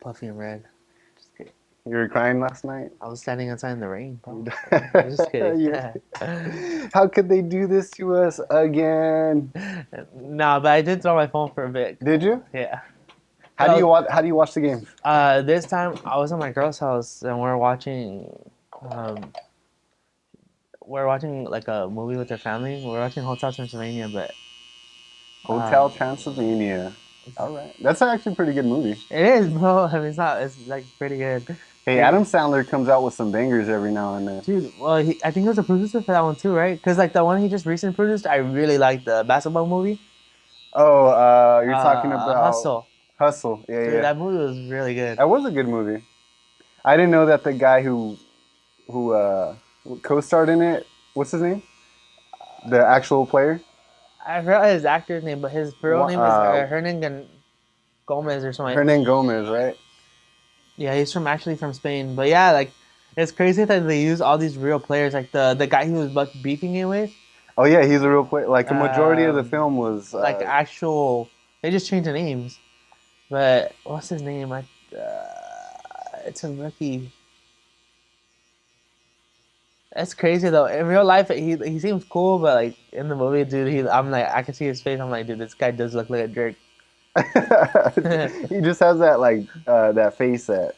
puffy and red. Just kidding. You were crying last night? I was standing outside in the rain, bro. I'm just kidding. How could they do this to us again? Nah, but I did throw my phone for a bit. Did you? Yeah. How do you watch? How do you watch the game? This time I was at my girl's house and um, we're watching like a movie with her family. We're watching Hotel Transylvania, but Hotel um, Transylvania. All right, that's actually a pretty good movie. it is, bro. I mean, it's not. It's like pretty good. Hey, Like, Adam Sandler comes out with some bangers every now and then. dude, well, I think he was a producer for that one too, right? Because like the one he just recently produced, I really liked the basketball movie, Oh, you're talking about Hustle. Hustle. Yeah, Dude, yeah. that movie was really good. That was a good movie. I didn't know that the guy who co-starred in it. What's his name? The actual player. I forgot his actor's name, but his real name is Uh, Hernan Gomez or something. Hernan Gomez, right? Yeah, he's from actually from Spain. But yeah, like it's crazy that they use all these real players, like the guy he was beefing it with, Oh yeah, he's a real player. Like a majority of the um, film was. like actual. They just changed the names. But what's his name? It's a rookie. That's crazy though. In real life, he seems cool, but like in the movie, dude, I'm like I can see his face. I'm like, dude, this guy does look like a jerk. He just has that like that face that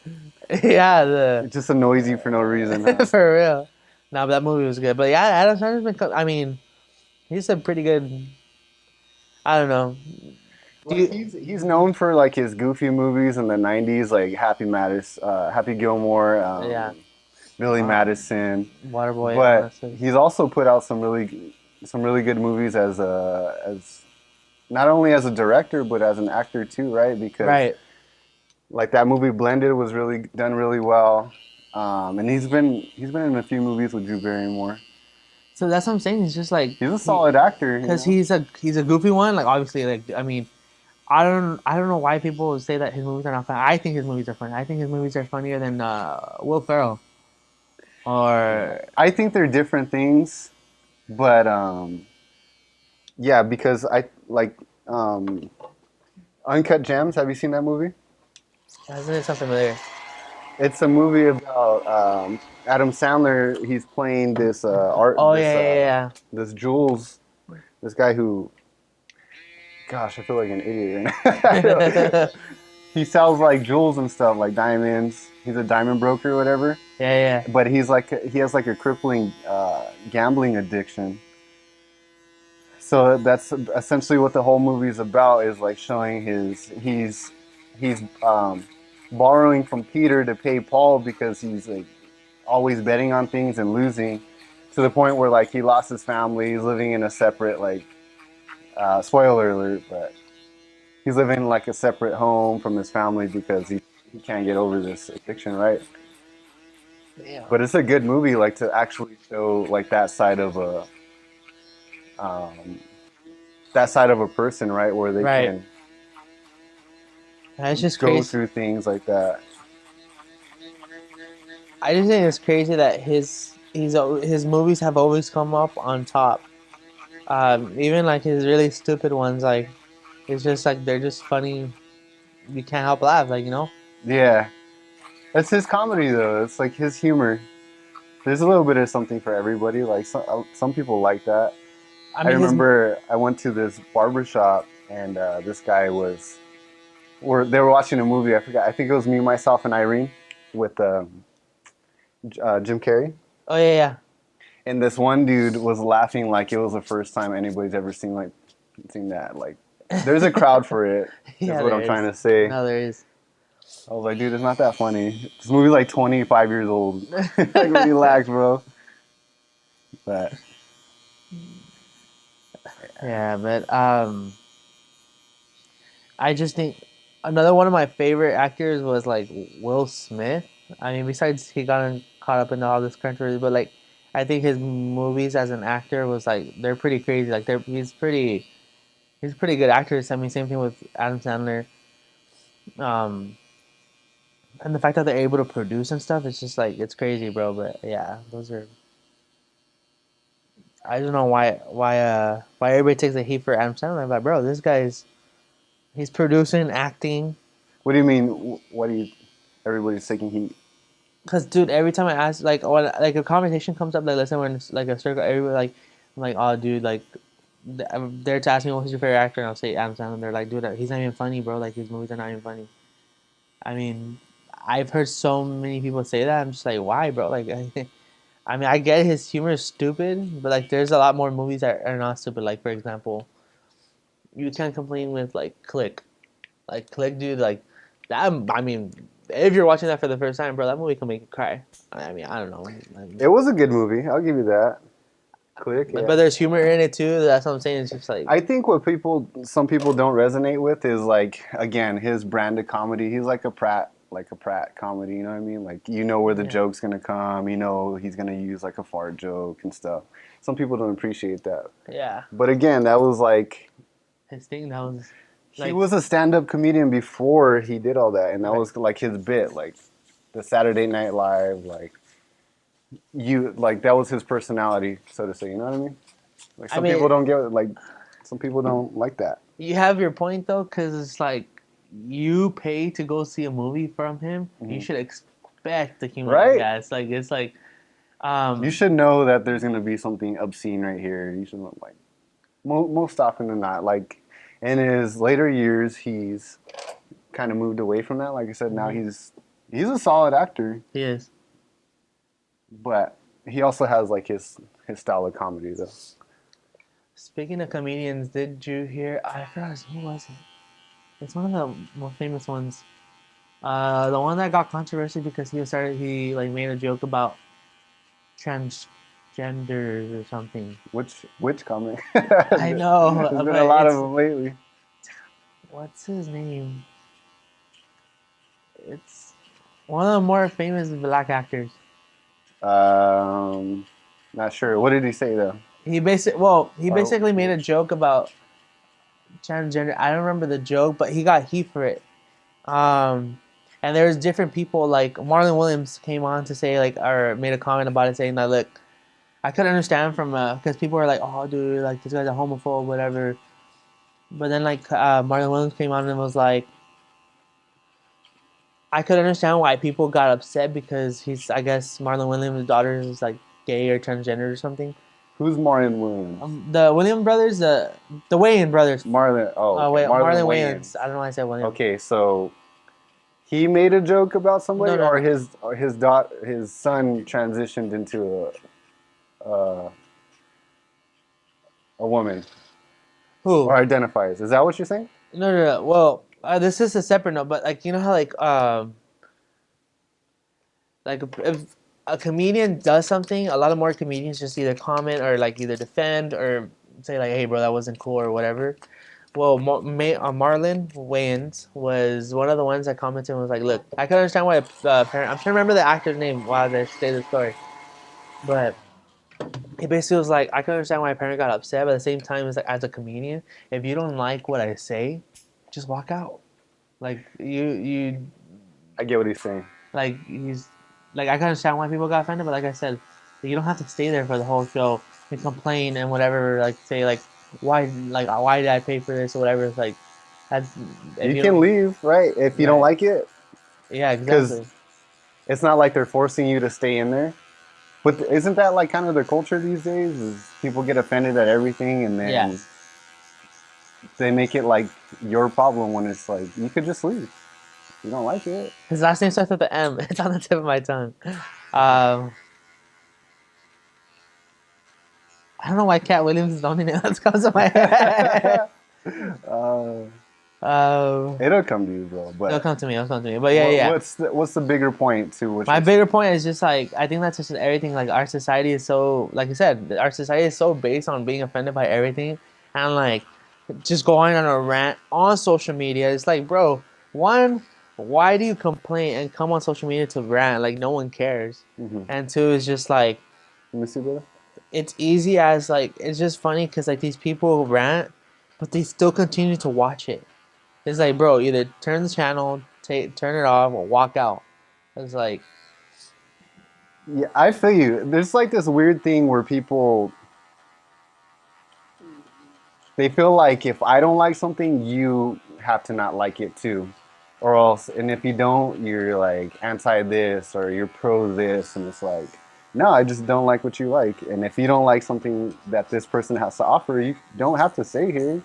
Yeah, the it just annoys you for no reason. Huh? for real. No, but that movie was good. But yeah, Adam Sandler's been. I mean, he's a pretty good. I don't know. Do Like you? he's known for like his goofy movies in the '90s, like Happy Gilmore, Yeah, Billy um, Madison. Waterboy, all But that stuff. he's also put out some really good movies as not only as a director but as an actor too, right? Because Right. like that movie Blended was really done really well, and he's been in a few movies with Drew Barrymore. So that's what I'm saying. He's just like He's a solid actor, you because know. he's a goofy one. Like obviously, like I mean, I don't know why people say that his movies are not funny. I think his movies are funny. I think his movies are funnier than Will Ferrell or I think they're different things, but yeah, because I like um, Uncut Gems. Have you seen that movie? isn't it something familiar? It's a movie about Adam Sandler. He's playing this art, Oh yeah, this Jules, this guy who, gosh, I feel like an idiot right now. yeah, He sells like jewels and stuff, like diamonds. He's a diamond broker or whatever. yeah, yeah. But he has like a crippling gambling addiction. So that's essentially what the whole movie is about. Is like showing he's borrowing from Peter to pay Paul because he's like always betting on things and losing to the point where like he lost his family. He's living in a separate like spoiler alert, but he's living in like a separate home from his family because he can't get over this addiction, right? Damn. But it's a good movie, like to actually show like um, that side of a person, right, where they Right. can It's just go crazy. through things like that. I just think it's crazy that his movies have always come up on top. Even like his really stupid ones, like it's just like they're just funny. You can't help laugh, like you know. Yeah, that's his comedy though. It's like his humor. There's a little bit of something for everybody. Like some people like that. I I mean, his remember I went to this barber shop and this guy was, or they were watching a movie. I forgot. I think it was Me, Myself, and Irene with Jim Carrey. oh yeah, And this one dude was laughing like it was the first time anybody's ever seen that. Like, there's a crowd for it. yeah, Is yeah. what There I'm is. trying to say. No, there is. I was like, dude, it's not that funny. This movie's like 25 years old. Like, relax, bro. But Yeah, but I just think another one of my favorite actors was like Will Smith. I mean, besides he got caught up in all this country, but like I think his movies as an actor was like they're pretty crazy. Like he's a pretty good actor. I mean, same thing with Adam Sandler. Um, and the fact that they're able to produce and stuff, it's just like it's crazy, bro. But yeah, those are. I don't know why everybody takes the heat for Adam Sandler. But bro, this guy's he's producing, acting. What do you mean? What do you? Everybody's taking heat. Cause dude, every time I ask, like, when like a conversation comes up, like let's say we're in like a circle, everybody like, I'm like, oh dude, like, I'm there to ask me what's your favorite actor, and I'll say Adam Sandler. They're like, dude, he's not even funny, bro. Like his movies are not even funny. I mean, I've heard so many people say that. I'm just like, why, bro? Like, I mean, I get his humor is stupid, but like, there's a lot more movies that are not stupid. Like, for example, you can't complain with like Click. Like Click, dude, like that. I mean, if you're watching that for the first time, bro, that movie can make you cry. I mean, I don't know. It was a good movie. I'll give you that. Click, yeah. But there's humor in it too. That's what I'm saying. It's just like, I think what some people don't resonate with is like, again, his brand of comedy. He's like a Pratt comedy. You know what I mean? Like, you know where the yeah, joke's gonna come. You know he's gonna use like a fart joke and stuff. Some people don't appreciate that. yeah, But again, that was like his thing. That was he like, was a stand-up comedian before he did all that, and that right. was like his bit, like the Saturday Night Live, like that was his personality, so to say. You know what I mean? Like I some mean, people don't get like some people don't like that. you have your point though, because it's like you pay to go see a movie from him. You Mhm. should expect the humor like Right? that. It's like, You um, should know that there's gonna be something obscene right here. You should know, like most often than not. Like in his later years, he's kind of moved away from that. Like I said, now mhm, he's a solid actor, he is. but he also has like his style of comedy though. Speaking of comedians, did you hear? I forgot who was it. It's one of the more famous ones. The one that got controversy because he like made a joke about transgenders or something. Which comic? I know, There's been a but lot of it's them lately. what's his name? It's one of the more famous black actors. Um, Not sure. What did he say though? He Or basically made a which? joke about transgender. I don't remember the joke, but he got heat for it. Um, and there's different people like Marlon Williams came on to say like or made a comment about it saying that look, I could understand from because people are like, oh dude, like this guy's a homophobe, whatever. But then like Marlon Williams came on and was like, I could understand why people got upset because I guess Marlon Williams' daughter is like gay or transgender or something. Who's Marlon Williams? The Williams brothers, the Wayans brothers. Marlon. Oh, Oh okay. wait, Marlon Marlon Wayans. Wayans. I don't know why I said Williams. Okay, so he made a joke about No, somebody, no, or no. his son transitioned into a a woman Who? or identifies. Is that what you're saying? No, no, no. Well, this is a separate note, but like you know how like if a comedian does something, a lot of more comedians just either comment or like either defend or say like, "Hey, bro, that wasn't cool" or whatever. Well, Marlon Wayans was one of the ones that commented and was like, "Look, I can understand why a parent. I'm trying to remember the actor's name while they say the story, but he basically was like, I can understand why a parent got upset, but at the same time, it's like as a comedian, if you don't like what I say, just walk out. Like you I get what he's saying. like he's like I can understand why people got offended, but like I said, you don't have to stay there for the whole show and complain and whatever. Like say why did I pay for this or whatever. It's like that's if You you can don't leave, right? If you don't right like it, yeah because exactly it's not like they're forcing you to stay in there. But isn't that like kind of their culture these days? Is people get offended at everything, and yeah. then they make it like your problem when it's like you could just leave. If you don't like it. His last name starts with the M. It's on the tip of my tongue. Um, I don't know why Cat Williams is the only name that comes to my head. uh, Um, it'll come to you, bro. it'll But come to me. It'll come to me. But yeah, yeah. what's the bigger point to what My you're bigger saying? point is just like I think that's just everything. Like our society is so, like you said, our society is so based on being offended by everything, and like just going on a rant on social media. It's like, bro, one, why do you complain and come on social media to rant? Like no one cares. Mm-hmm. And two is just like Let me see, brother. it's easy as like it's just funny because like these people rant, but they still continue to watch it. It's like, bro, either turn the channel, turn it off, or walk out. It's like, Yeah, I feel you. There's like this weird thing where people they feel like if I don't like something, you have to not like it too. or else, and if you don't, you're like anti this or you're pro this, and it's like, no, I just don't like what you like. And if you don't like something that this person has to offer, you don't have to stay here.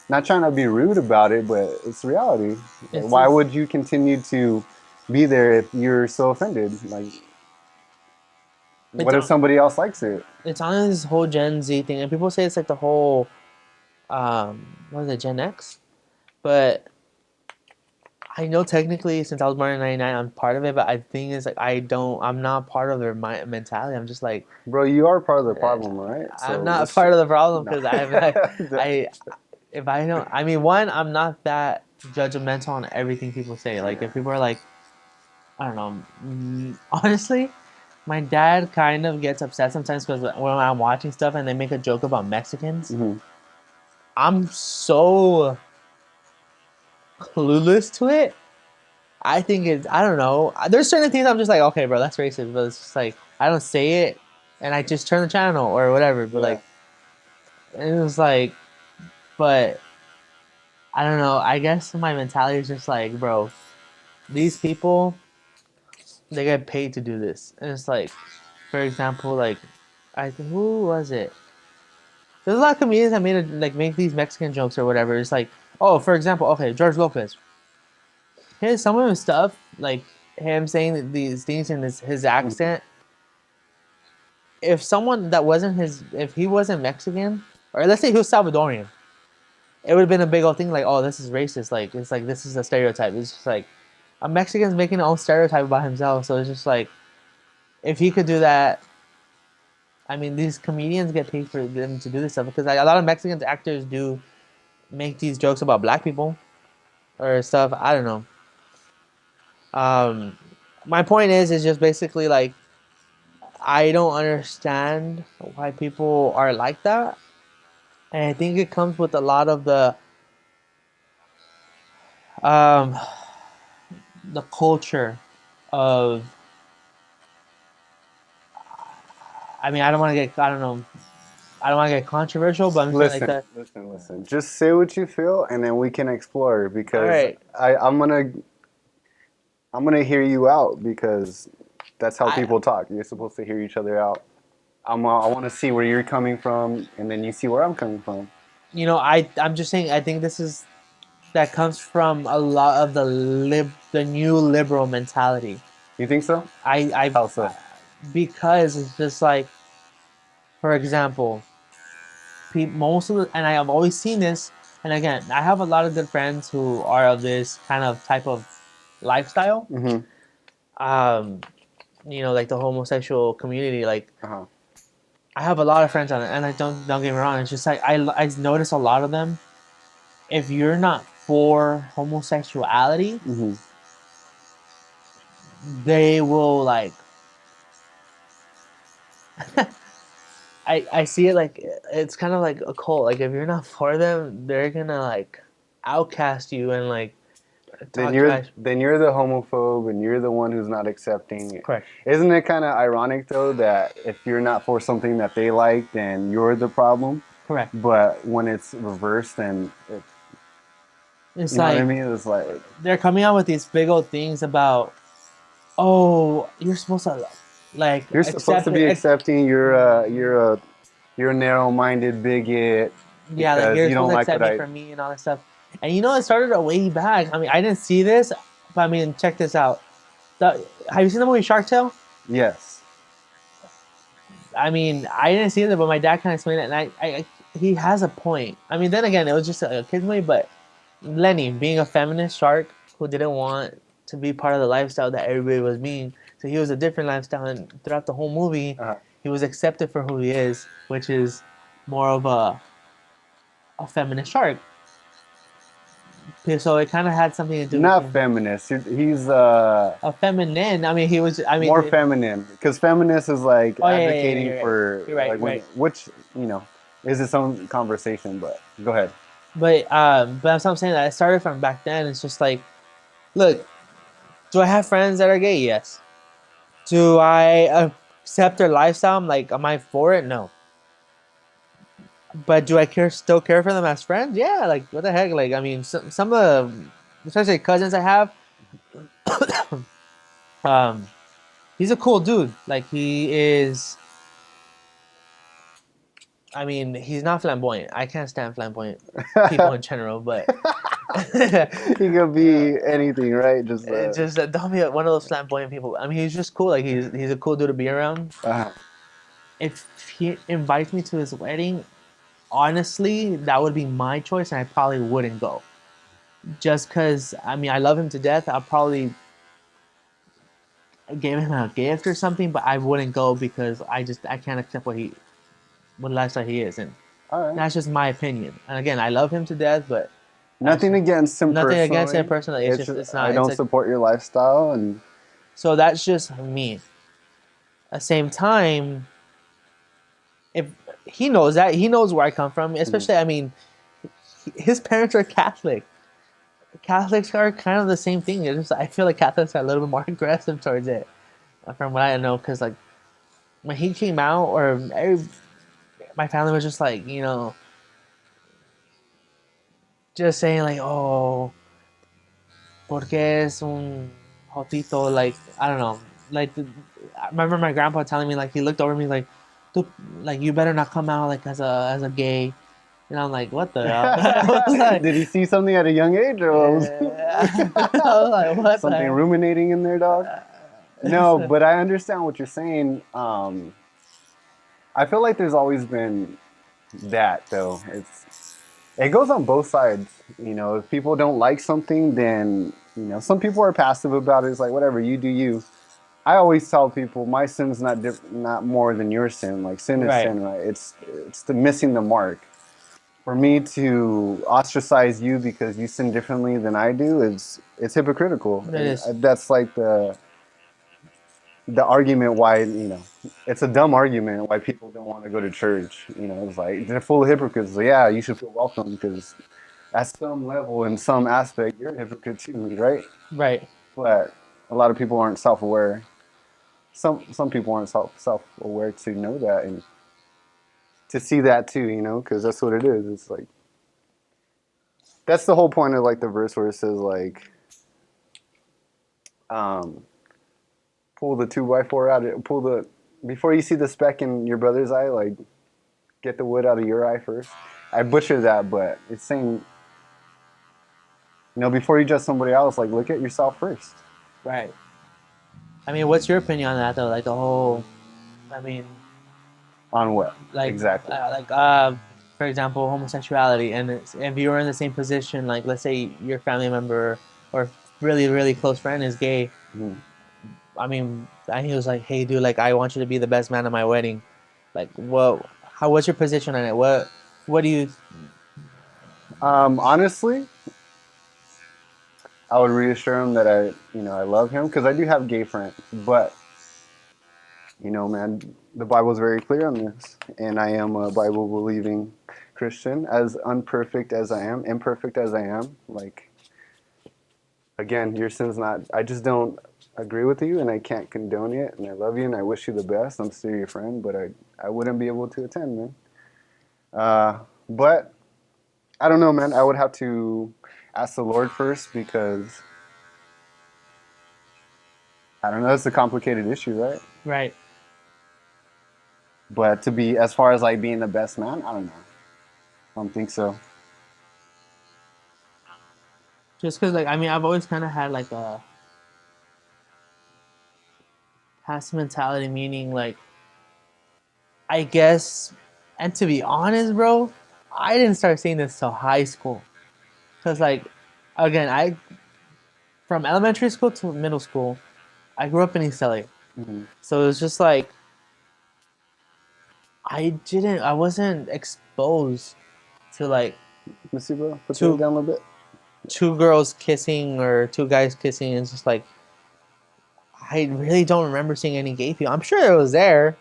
Not trying to be rude about it, but it's reality. It's Why just, would you continue to be there if you're so offended? Like, it's what if on somebody else likes it? it's on this whole Gen Z thing, and people say it's like the whole what is it, Gen X? But I know technically since I was born in '99, I'm part of it. But I think it's like I'm not part of their mentality. I'm just like, Bro, you are part of the eh, problem, right? I'm So not let's part of the problem no. because I if I don't, I mean, one, I'm not that judgmental on everything people say. Like if people are like, I don't know, honestly, my dad kind of gets upset sometimes because when I'm watching stuff and they make a joke about Mexicans, Mhm. I'm so clueless to it. I think it's, I don't know. There's certain things I'm just like, okay, bro, that's racist, but it's just like I don't say it, and I just turn the channel or whatever. But Yeah. like, it was like, but I don't know. I guess my mentality is just like, bro, these people they get paid to do this, and it's like, for example, like, I think who was it? There's a lot of comedians that made it, like make these Mexican jokes or whatever. It's like, oh, for example, okay, George Lopez. His some of his stuff, like him saying these things in his Mhm. accent. If someone that wasn't his, if he wasn't Mexican, or let's say he was Salvadorian, it would have been a big old thing. Like, oh, this is racist. Like, it's like this is a stereotype. It's just like a Mexican's making their own stereotype about himself. So it's just like if he could do that, I mean, these comedians get paid for them to do this stuff because like, a lot of Mexican actors do make these jokes about black people or stuff. I don't know. Um, my point is just basically like I don't understand why people are like that, and I think it comes with a lot of um the culture of. I mean, I don't want to get. I don't know. I don't want to get controversial, but I'm saying like Listen, that. listen. Just say what you feel, and then we can explore. All Because right, I'm gonna hear you out because that's how I people talk. You're supposed to hear each other out. I want to see where you're coming from, and then you see where I'm coming from. I'm just saying I think this is that comes from a lot of the new liberal mentality. You think so? How I so? because it's just like for example, most of the and I have always seen this. And again, I have a lot of good friends who are of this kind of type of lifestyle. Mm-hmm. Um, like the homosexual community. Like Uh-huh. I have a lot of friends on it, and I don't get me wrong. It's just like I notice a lot of them. If you're not for homosexuality, Mm-hmm. they will like. I see it like it's kind of like a cult. Like if you're not for them, they're gonna like outcast you and like talk trash. Then you're the homophobe, and you're the one who's not accepting. Correct. Isn't it kind of ironic though that if you're not for something that they like, then you're the problem? Correct. But when it's reversed, then It's you know what I like mean? It's like they're coming out with these big old things about, oh, you're supposed to like you're supposed to accept be it. accepting. You're a narrow-minded bigot Yeah, like because you're you supposed don't to like accept what me I. for me and all that stuff. And it started a way back. I mean, I didn't see this, but I mean, check this out. Have you seen the movie Shark Tale? Yes. I mean, I didn't see it, but my dad kind of explained it, and he has a point. I mean, then again, it was just a kids movie, but Lenny, being a feminist shark who didn't want to be part of the lifestyle that everybody was being, so he was a different lifestyle, and throughout the whole movie, Uh, he was accepted for who he is, which is more of a feminist shark. So it kind of had something to do with Not him. feminist. He's A feminine. I mean, he was. I mean, more feminine because feminist is like oh yeah, advocating you're right. for You're right. like You're when right. which is its own conversation. But go ahead. But I'm saying that it started from back then. It's just like, look, do I have friends that are gay? Yes. Do I accept their lifestyle? I'm like, am I for it? No. But do I still care for them as friends? Yeah. Like, what the heck? Like, I mean, some of the, especially cousins I have, um, he's a cool dude. Like he is. I mean, he's not flamboyant. I can't stand flamboyant people in general, but He could be anything, right? Just it's just don't be one of those flamboyant people. I mean, he's just cool. Like he's a cool dude to be around. uh, If he invites me to his wedding, honestly, that would be my choice, and I probably wouldn't go. Just because I mean, I love him to death. I'll probably give him a gift or something, but I wouldn't go because I can't accept what lifestyle he is, and all right. that's just my opinion. And again, I love him to death, but that's Nothing against him nothing against him personally. personally. It's just it's I not. It's don't like support your lifestyle, and so that's just me. At the same time, if he knows that, he knows where I come from. Especially, I mean, his parents are Catholic. Catholics are kind of the same thing. It's just I feel like Catholics are a little bit more aggressive towards it, from what I know. Because like when he came out, my family was just like, just saying like, oh, porque es un jotito, like I don't know, like I remember my grandpa telling me like he looked over me like, "Tú- like you better not come out like as a gay, and I'm like, what the hell? I was like, did he see something at a young age, or was yeah. I was like, what the something hell? ruminating in there, dog? No, So, but I understand what you're saying. I feel like there's always been that though. It goes on both sides. You know, if people don't like something, then some people are passive about it. It's like whatever, you do you. I always tell people my sin's not more than your sin. Like sin is right, sin, right? It's the missing the mark. For me to ostracize you because you sin differently than I do is it's hypocritical, it and is that's like the argument why it's a dumb argument why people don't want to go to church. It's like they're full of hypocrites. So yeah, you should feel welcome because at some level, in some aspect, you're a hypocrite too, right? right. But a lot of people aren't self-aware. Some people aren't self-aware to know that and to see that too. Because that's what it is. It's like that's the whole point of like the verse where it says like, um, pull the 2x4 out. Pull the before you see the speck in your brother's eye, like get the wood out of your eye first. I butchered that, but it's saying, before you judge somebody else, like look at yourself first. Right. I mean, what's your opinion on that though? Like the whole, I mean, On what like exactly? for example, homosexuality, and if you're in the same position, like let's say your family member or really really close friend is gay. Mhm. I mean, and he was like, "Hey, dude, like I want you to be the best man at my wedding." Like, what? How? What's your position on it? What do you? Honestly, I would reassure him that I love him because I do have gay friends, but man, the Bible is very clear on this, and I am a Bible believing Christian, as unperfect as I am, imperfect as I am. Like, again, your sin's not. I just don't agree with you, and I can't condone it. And I love you, and I wish you the best. I'm still your friend, but I wouldn't be able to attend, man. But I don't know, man. I would have to ask the Lord first because I don't know. It's a complicated issue, right? Right. But to be as far as like being the best man, I don't know. I don't think so. Just because, like, I mean, I've always kind of had like a passive mentality, meaning like, I guess, and to be honest, bro, I didn't start seeing this till high school. Cause like, again, I from elementary school to middle school, I grew up in East LA, Mm-hmm. so it was just like I wasn't exposed to like Let me see, bro. Put your head two down a little bit. two girls kissing or two guys kissing. It's just like I really don't remember seeing any gay people. I'm sure it was there,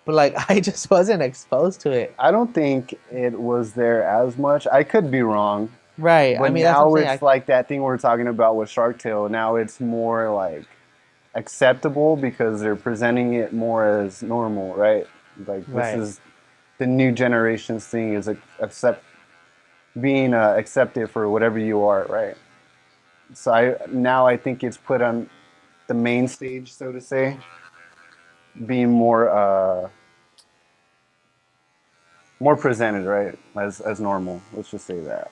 but like I just wasn't exposed to it. I don't think it was there as much. I could be wrong, Right. I but mean, that's what I'm now saying. it's like that thing we're talking about with Shark Tale. Now it's more like acceptable because they're presenting it more as normal, right? Like this Right. is the new generation's thing is accept being accepted for whatever you are, right? So I think it's put on the main stage, so to say, being more presented, right, as normal. Let's just say that,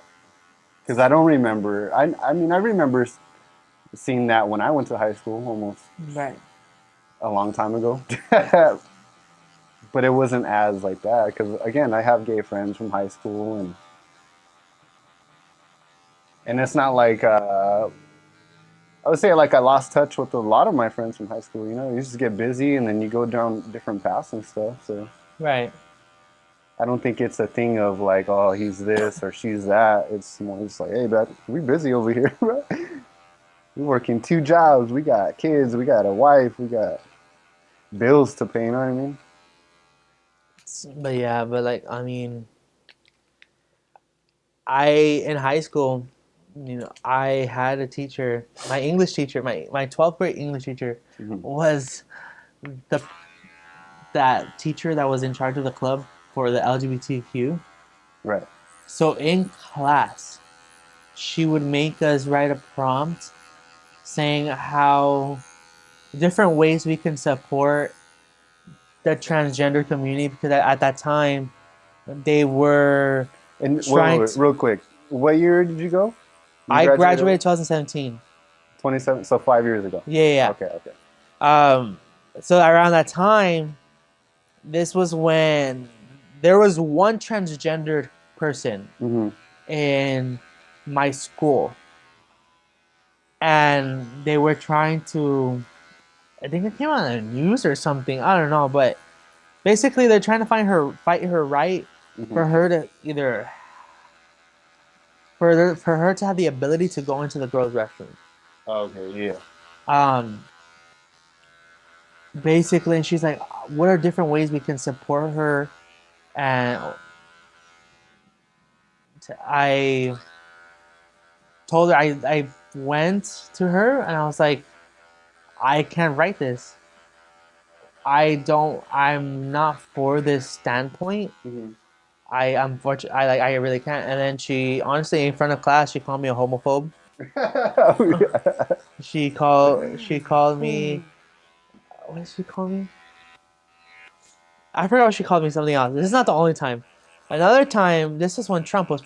because I don't remember. I mean, I remember seeing that when I went to high school, almost Right. a long time ago. But it wasn't as like that because again, I have gay friends from high school, and it's not like I would say like I lost touch with a lot of my friends from high school. You know, you just get busy and then you go down different paths and stuff. So Right. I don't think it's a thing of like, oh, he's this or she's that. It's more just like, hey, but we busy over here, bro. We working 2 jobs. We got kids. We got a wife. We got bills to pay. You know what I mean? But yeah, but like I mean, I in high school, I had a teacher, my English teacher, my 12th grade English teacher Hmm. was the that teacher that was in charge of the club for the LGBTQ. Right. So in class, she would make us write a prompt saying how different ways we can support the transgender community because at that time they were And trying wait, to. real quick, what year did you go? You I graduated graduated 2017. 27, so 5 years ago. Yeah, yeah, Okay, okay. yeah. So around that time, this was when there was one transgendered person Hmm. in my school, and they were trying to. I think it came on the news or something. I don't know, but basically they're trying to fight her right Hmm. for her to either for her to have the ability to go into the girls' restroom. Okay, yeah. Um, basically, and she's like, "What are different ways we can support her?" And I told her I went to her and I was like, "I can't write this. I'm not for this standpoint. Hmm. I unfortunately I really can't." And then she honestly in front of class she called me a homophobe. Oh, yeah. She called me, what did she call me? I forgot what she called me, something else. This is not the only time. Another time, this was when Trump was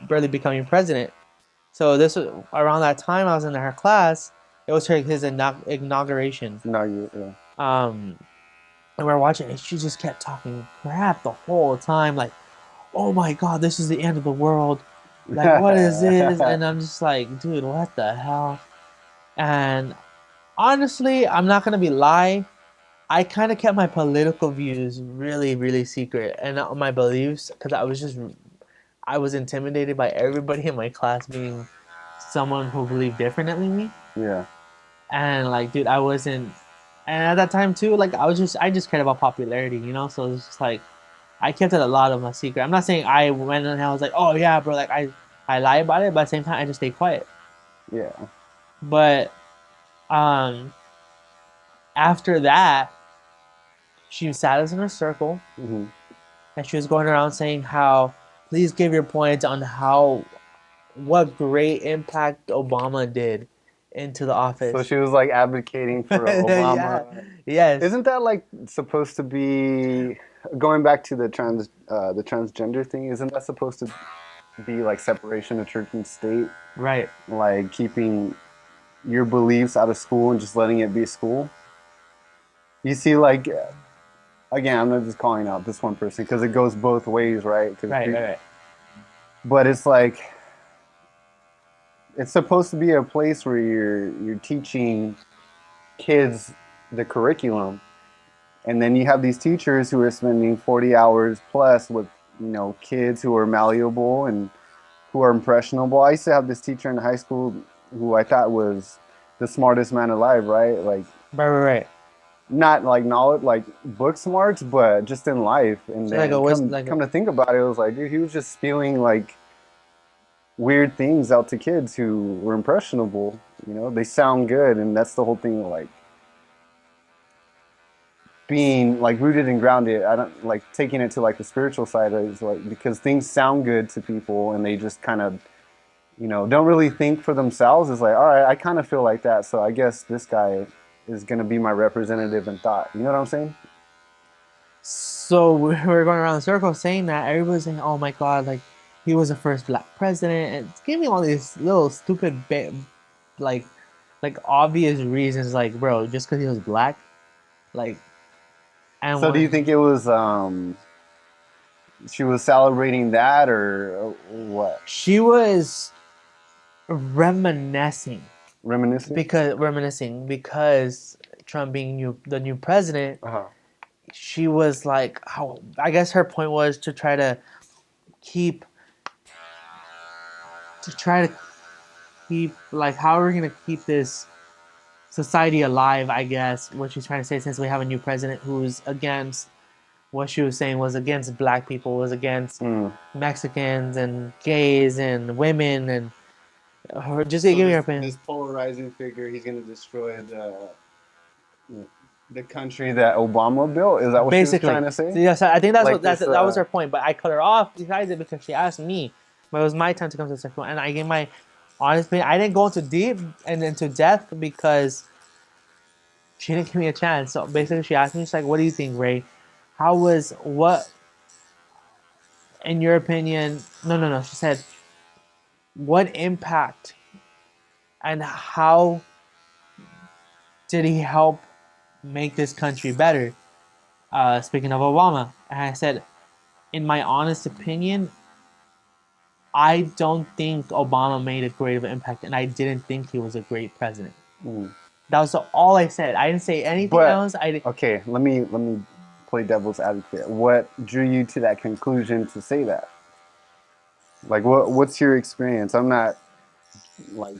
barely becoming president. So this was around that time I was in her class. It was his inauguration. No, you, yeah. Um, and we are watching, and she just kept talking crap the whole time, like, "Oh my God, this is the end of the world. Like, what is this?" And I'm just like, "Dude, what the hell?" And honestly, I'm not gonna be lie. I kind of kept my political views really, really secret and not my beliefs because I was intimidated by everybody in my class being someone who believed differently than me. Yeah. And like, dude, I wasn't. And at that time too, like I just cared about popularity, So it's just like I kept it a lot of my secret. I'm not saying I went and I was like, oh yeah, bro, like I lie about it, but at the same time I just stay quiet. Yeah. But um, after that, she sat us in a circle Hmm. and she was going around saying how please give your points on how what great impact Obama did into the So office. she was like advocating for Yeah. Obama. Yes. Isn't that like supposed to be going back to the transgender thing? Isn't that supposed to be like separation of church and state, Right. like keeping your beliefs out of school and just letting it be school? You see, like again, I'm not just calling out this one person because it goes both ways, right? Right. Right. Right. But it's like it's supposed to be a place where you're teaching kids the curriculum, and then you have these teachers who are spending 40 hours plus with kids who are malleable and who are impressionable. I used to have this teacher in high school who I thought was the smartest man alive, right? Like Right. Right. Right. not like knowledge, like book smarts, but just in life. And So like then a wisdom, come to think about it, it was like, dude, he was just spewing like weird things out to kids who were impressionable. They sound good, and that's the whole thing. Like being like rooted and grounded. I don't like taking it to like the spiritual side is like because things sound good to people, and they just kind of don't really think for themselves. It's like, all right, I kind of feel like that, so I guess this guy is gonna be my representative in thought. You know what I'm saying? So we're going around the circle saying that everybody's saying, "Oh my God, like he was the first black president," and it's giving all these little stupid, like, like obvious reasons, like, bro, just because he was black, like, and So do you when think it was she was celebrating that or what? she was reminiscing Reminiscing? because Trump being the new president, Uh-huh. she was like, how I guess her point was to try to keep to keep like how are we gonna keep this society alive, I guess, what she's trying to say, since we have a new president who's against what she was saying was against black people, was against Mm. Mexicans and gays and women and her just So giving her this opinion. polarizing figure, he's going to destroy the country that Obama built. Is that what she was Basically. trying to say? So, yes, I think Like that was her point. But I cut her off besides it because she asked me. But it was my time to come to the second one. And I gave my honest opinion. I didn't go into deep and into depth because she didn't give me a chance. So basically she asked me, she's like, what do you think, Ray? How was what in your opinion, no. She said, what impact and how did he help make this country better? Speaking of Obama, and I said, in my honest opinion, I don't think Obama made a great of an impact, and I didn't think he was a great president. Mm. That was all I said. I didn't say anything But else. I okay, let me play devil's advocate. What drew you to that conclusion to say that? Like, what's your experience? I'm not like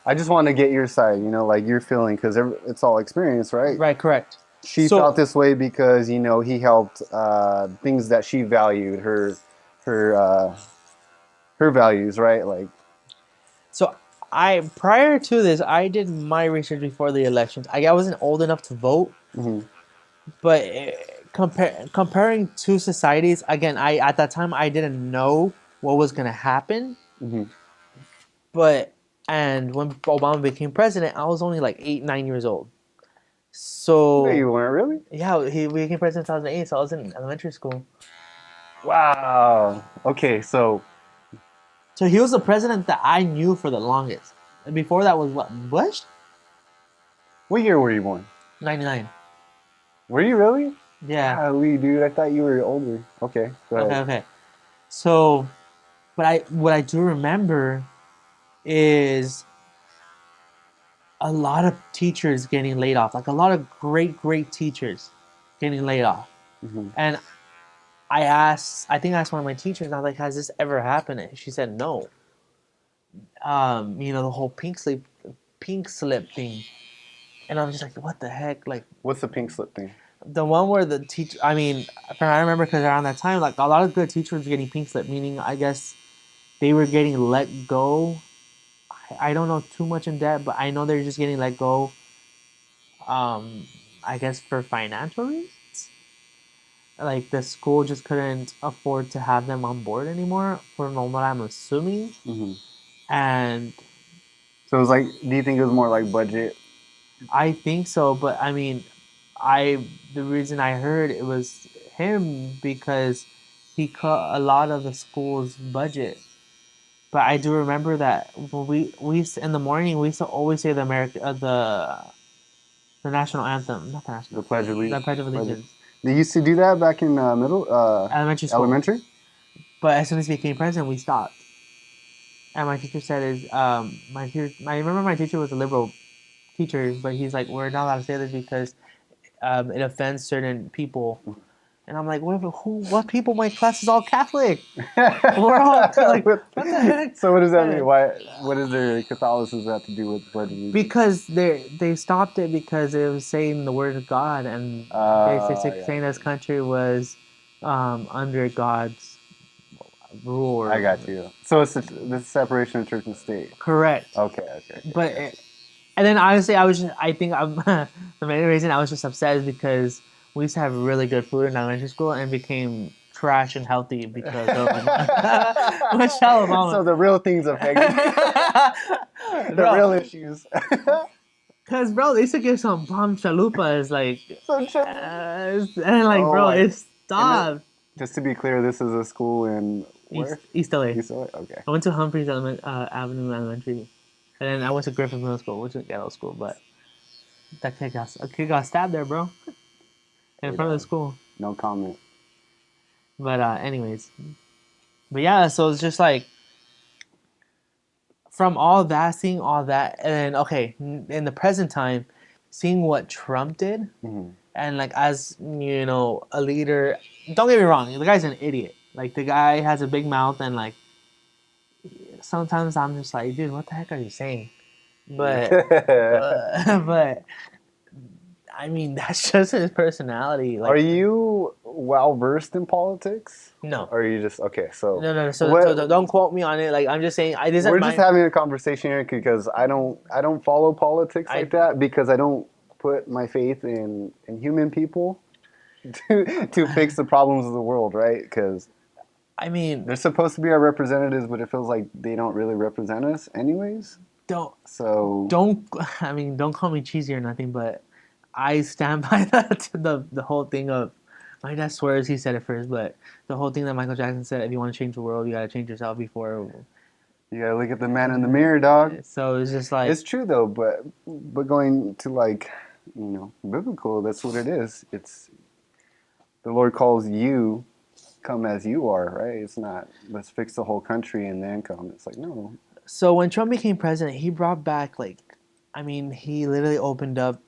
I just want to get your side. Like your feeling because it's all experience, right? right, correct. She So felt this way because he helped things that she valued her her values, right? Like, So I prior to this, I did my research before the elections. I wasn't old enough to vote, mm-hmm, but comparing two societies again, I at that time I didn't know what was gonna happen. mm-hmm. But and when Obama became president, I was only like 8, 9 years old. No, So you weren't really. yeah, he became president in 2008. So I was in elementary school. Wow. Okay, so So he was the president that I knew for the longest. And before that was what, Bush? what year were you born? 99. Were you really? Yeah. Golly, dude, I thought you were older. Okay, go Okay, ahead. okay. So, but what I do remember is a lot of teachers getting laid off. Like a lot of great teachers getting laid off. Mm-hmm. And I think I asked one of my teachers, I was like, has this ever happened? And she said no. The whole pink slip thing. And I'm just like, what the heck? Like What's the pink slip thing? the one where the teacher, I mean, I remember because around that time, like a lot of good teachers were getting pink slip, meaning I guess they were getting let go. I don't know too much in depth, but I know they're just getting let go. Um, I guess for financial reasons, like the school just couldn't afford to have them on board anymore, from what I'm assuming. Mm-hmm. And So it was like, do you think it was more like budget? I think so, but I mean, the reason I heard it was him because he cut a lot of the school's budget. But I do remember that when we in the morning we used to always say the national anthem, not the national, The Pledge of the Allegiance. Pledge of Allegiance, They used to do that back in middle elementary school. elementary. But as soon as he became president, we stopped. And my teacher said is I remember my teacher was a liberal teacher, but he's like, we're not allowed to say this because it offends certain people. And I'm like, what people? My class is all Catholic. We're all like, what the heck? So what does that mean? Why? What does their Catholicism have to do with Pledge of Allegiance? Because they stopped it because it was saying the word of God and basically saying this country was under God's rule. I got you. So it's the separation of church and state. Correct. Okay. But and then honestly, I think the main reason I was just upset is because we used to have really good food in elementary school and became trash and healthy because of Michelle Obama. So the real things affect the real issues. Because, bro, they used to give some bomb chalupa as like, So true. and like, Oh bro, my- it's stop. Just to be clear, this is a school in where? East LA. East LA? Okay. I went to Humphreys Avenue Elementary, and then I went to Griffith Middle School, which is a ghetto school. But a kid got stabbed there, bro, in front of the school. No comment. But anyways, but yeah, so it's just like from all that, seeing all that, and then okay, in the present time, seeing what Trump did, Mhm. and like as you know, a leader. Don't get me wrong, the guy's an idiot. Like the guy has a big mouth, and like sometimes I'm just like, dude, what the heck are you saying? But but I mean, that's just his personality. Like, Are you well versed in politics? no, Or are you just okay? So no. So, What- so don't quote me on it. Like I'm just saying, this is we're my, just having a conversation here because I don't follow politics like that because I don't put my faith in human people to fix the problems of the world, right? Because I mean, they're supposed to be our representatives, but it feels like they don't really represent us, anyways. don't So don't. I mean, don't call me cheesy or nothing, but I stand by that. The whole thing of my dad swears he said it first, but the whole thing that Michael Jackson said: if you want to change the world, you got to change yourself before. you gotta look at the man in the mirror, dog. So it's just like It's true though, but going to like biblical, that's what it is. It's the Lord calls you come as you are, right? It's not let's fix the whole country and then come. It's like no. so when Trump became president, he brought back like, I mean, he literally opened up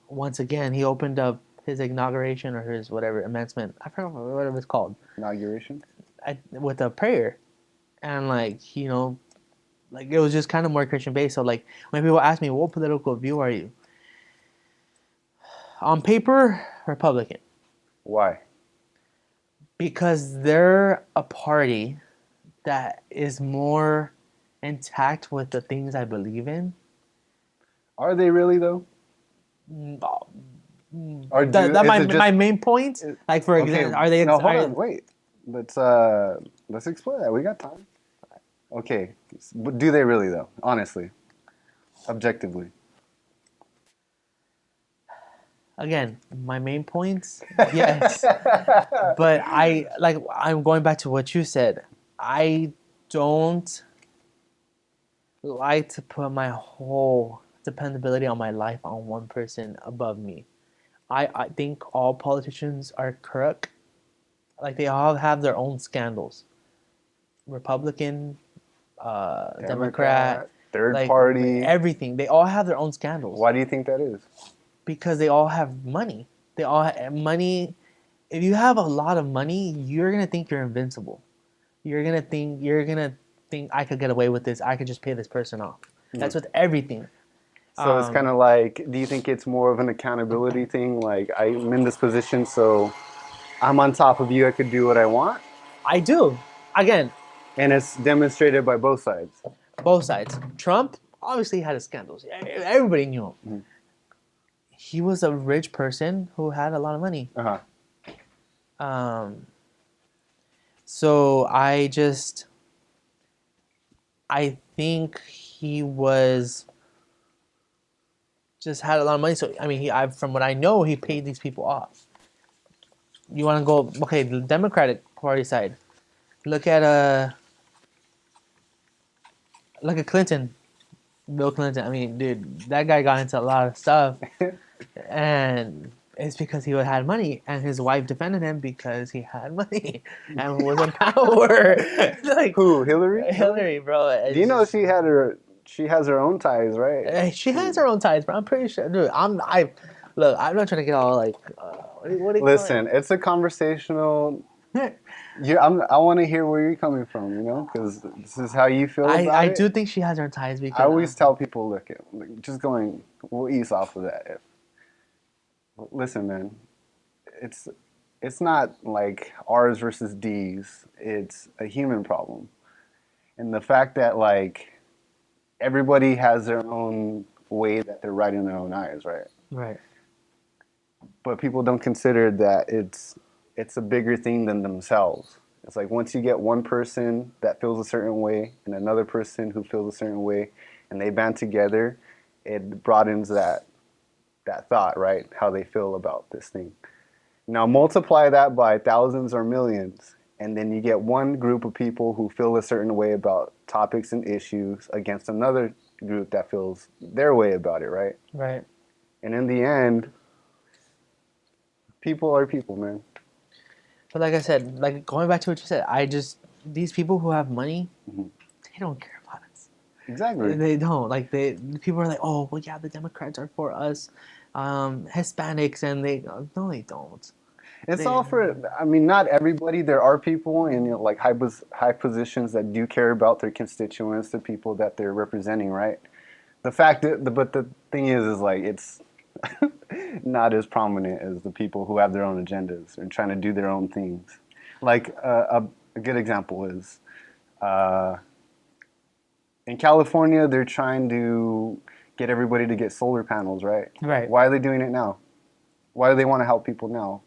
once again. He opened up his inauguration or his whatever commencement. I forgot whatever it's called. Inauguration. With a prayer, and like like it was just kind of more Christian based. So like when people ask me, what political view are you? On paper, Republican, Why? because they're a party that is more intact with the things I believe in. Are they really though? Or My main point, like for example, are they? No, hold are- on, wait. Let's explore that. We got time. Okay, but do they really though? Honestly, objectively. Again, my main points, yes. But I'm going back to what you said. I don't like to put my whole dependability on my life on one person above me. I think all politicians are crook. Like they all have their own scandals. Republican, Democrat, third like party. everything. They all have their own scandals. Why do you think that is? Because they all have money. They all have money. If you have a lot of money, you're gonna think you're invincible. You're gonna think I could get away with this. I could just pay this person off. That's with everything. So it's kind of like, do you think it's more of an accountability thing? Like I'm in this position, so I'm on top of you. I could do what I want, I do. Again, and it's demonstrated by both sides. both sides. Trump obviously had his scandals. Everybody knew him. Mhm. He was a rich person who had a lot of money. Uh huh. So I think he was just had a lot of money. So I mean, from what I know, he paid these people off. You want to go the Democratic Party side? Look at Clinton, Bill Clinton. I mean, dude, that guy got into a lot of stuff, and it's because he had money, and his wife defended him because he had money and was in power. Like Who? Hillary? Hillary, bro. Do you know she has her own ties, right? She has her own ties, but I'm pretty sure, dude. Look. I'm not trying to get all like. What do you call Listen, it's a conversational. it? I want to hear where you're coming from, because this is how you feel about I it. do think she has her ties because I always tell people, look, we'll ease off of that. Listen, man, it's not like R's versus D's. It's a human problem, and the fact that like everybody has their own way that they're right in their own eyes, right? right. But people don't consider that it's it's a bigger thing than themselves. It's like once you get one person that feels a certain way and another person who feels a certain way, and they band together, it broadens that thought, right? How they feel about this thing. Now multiply that by thousands or millions, and then you get one group of people who feel a certain way about topics and issues against another group that feels their way about it, right? Right. And in the end, people are people, man. But like I said, like going back to what you said, I just these people who have money, Mhm. they don't care about us. Exactly. They don't like they. People are like, oh well, yeah, the Democrats are for us, Hispanics, and they no, they don't. It's They all for. I mean, not everybody. There are people in like high positions that do care about their constituents, the people that they're representing, right? The fact that, but the thing is like it's not as prominent as the people who have their own agendas and trying to do their own things. Like a good example is uh, in California, they're trying to get everybody to get solar panels, right? right. Why are they doing it now? Why do they want to help people now?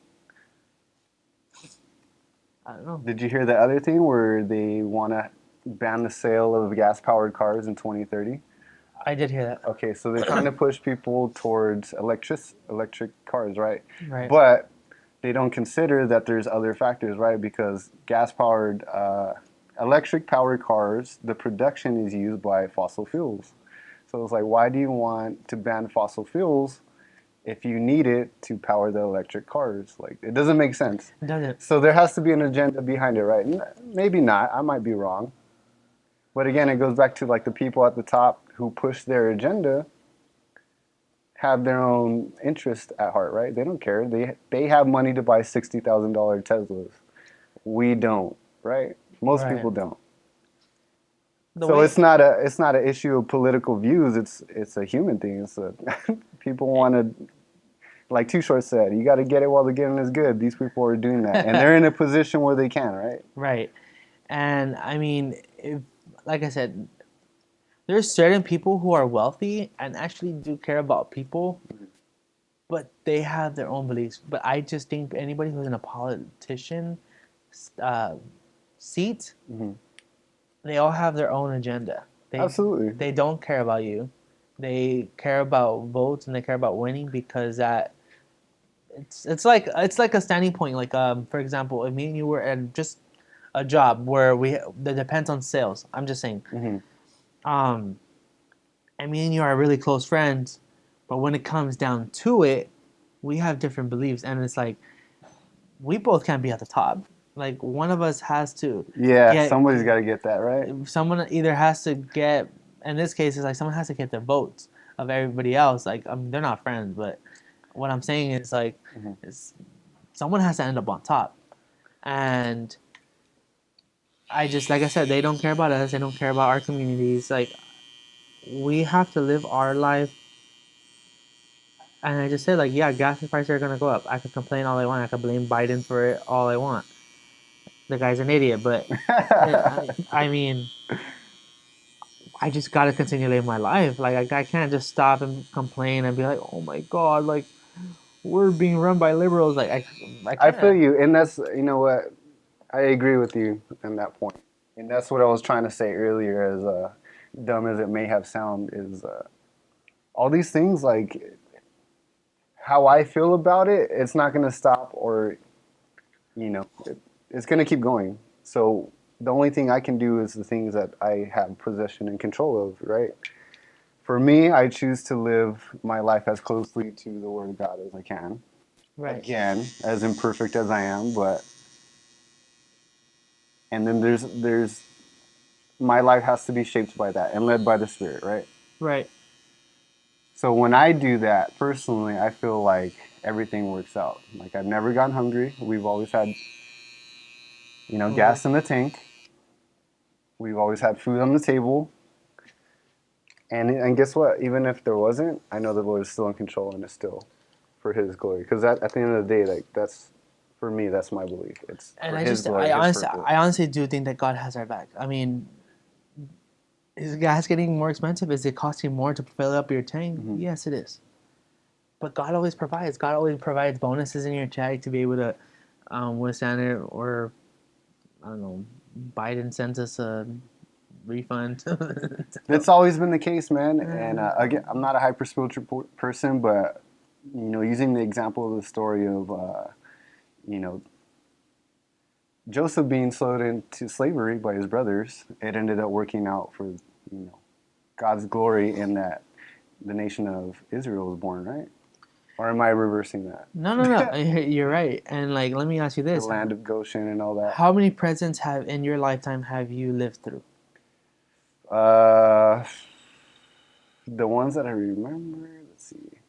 I don't know. Did you hear the other thing where they want to ban the sale of gas-powered cars in 2030? I did hear that. Okay, so they're trying to push people towards electric cars, right? Right. But they don't consider that there's other factors, right? Because electric powered cars, the production is used by fossil fuels. So it's like, why do you want to ban fossil fuels if you need it to power the electric cars? Like, it doesn't make sense. It doesn't. So there has to be an agenda behind it, right? Maybe not. I might be wrong. But again, it goes back to like the people at the top who push their agenda have their own interest at heart, right? They don't care. They have money to buy $60,000 Teslas. We don't, right? Most Right. people don't. The So way it's not an issue of political views. It's a human thing. It's a, people want to, like Too Short said, you got to get it while the getting is good. These people are doing that, and they're in a position where they can, right? right, and I mean, if like I said, there's certain people who are wealthy and actually do care about people, but they have their own beliefs. But I just think anybody who's in a politician uh, seat, Hmm. they all have their own agenda. Absolutely. They don't care about you. They care about votes and they care about winning because that it's like a standing point. Like for example, if me and you were at just a job where we that depends on sales. I'm just saying. Hmm. Um, and me and you are really close friends, but when it comes down to it, we have different beliefs, and it's like we both can't be at the top. Like one of us has to Yeah, get somebody's got to get that right. someone either has to get. In this case, it's like someone has to get the votes of everybody else. Like they're not friends, but what I'm saying is like Hmm. is someone has to end up on top, and I just like I said, they don't care about us. They don't care about our communities. Like we have to live our life. And I just said, like, yeah, gas prices are gonna go up. I could complain all I want. I could blame Biden for it all I want. The guy's an idiot, but I mean, I just gotta continue living my life. Like, I can't just stop and complain and be like, oh my god, like we're being run by liberals. Like, I I feel can't. you, and that's you know what I agree with you on that point, and that's what I was trying to say earlier. As dumb as it may have sound, is all these things like how I feel about it. It's not going to stop, or it's going to keep going. So the only thing I can do is the things that I have possession and control of, right? For me, I choose to live my life as closely to the Word of God as I can. Right, Again, as imperfect as I am, but and then there's my life has to be shaped by that and led by the Spirit, right? right. So when I do that personally, I feel like everything works out. Like I've never gotten hungry. We've always had, Mhm. gas in the tank. We've always had food on the table. And guess what? Even if there wasn't, I know the Lord is still in control and it's still for His glory. Because at the end of the day, like that's for me, that's my belief. It's And for His glory, I His honestly, purpose. I honestly do think that God has our back. I mean, is gas getting more expensive? Is it costing more to fill up your tank? Hmm. Yes, it is. But God always provides. God always provides bonuses in your check to be able to with Senator or I don't know, Biden sends us a refund. That's always been the case, man. And again, I'm not a hyper spiritual person, but using the example of the story of you know Joseph being sold into slavery by his brothers, it ended up working out for God's glory in that the nation of Israel was born, right? Or am I reversing that? No, no, no. You're right. And like, let me ask you The this: land of Goshen and all that. how many presidents have in your lifetime have you lived through? Uh, the ones that I remember, let's see,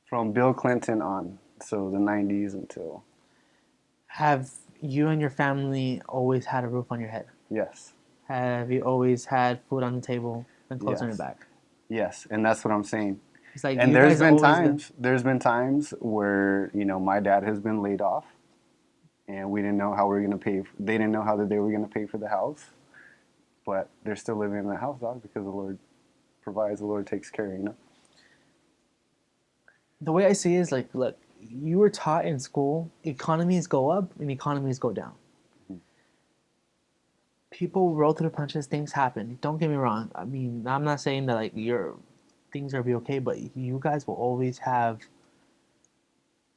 from Bill Clinton on, so the 90s until, Have you and your family always had a roof on your head? yes, Have you always had food on the table and clothes on your yes, back? yes, and that's what I'm saying. It's like And you guys always live. there's been times where my dad has been laid off, and we didn't know how we were gonna pay. They didn't know how that they were gonna pay for the house, but they're still living in the house, dog, because the Lord provides, the Lord takes care. The way I see it is like, look, you were taught in school, economies go up and economies go down. People roll through the punches, things happen. Don't get me wrong. I mean, I'm not saying that like your things are be okay, but you guys will always have.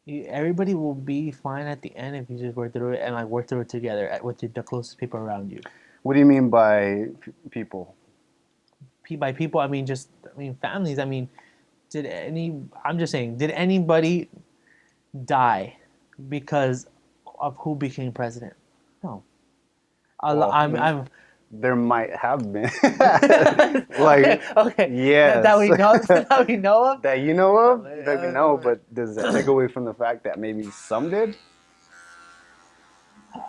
Everybody will be fine at the end if you just work through it and like work through it together with the closest people around you. What do you mean by people? By people, I mean just I mean families. I mean, did any? I'm just saying, did anybody die because of who became president? No. Well, I'm there might have been. okay, Like, okay. That we yes. know that we know of. That you know of? That we know, but does that take away from the fact that maybe some did?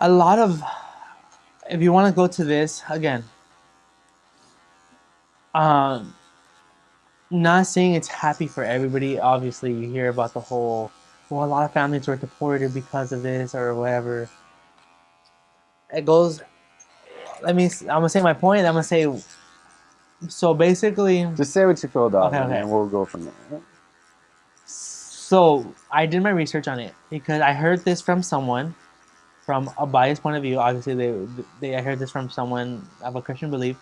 A lot of, if you want to go to this again, um, not saying it's happy for everybody. Obviously, you hear about the whole, well, a lot of families were deported because of this or whatever. It goes. I'm gonna say my point. I'm gonna say so. Basically, Just say what you feel, dog, okay, and okay. then we'll go from there. So I did my research on it because I heard this from someone from a biased point of view. Obviously, I heard this from someone of a Christian belief,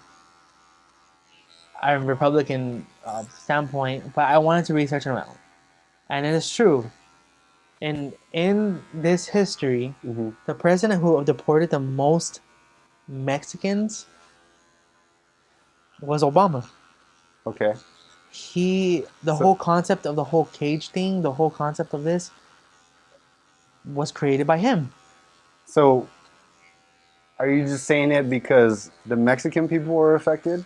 a Republican standpoint, but I wanted to research on my own, and it is true. And in this history, Hmm. the president who deported the most Mexicans was Obama. Okay. The So, whole concept of the whole cage thing, the whole concept of this was created by him. so are you just saying it because the Mexican people were affected?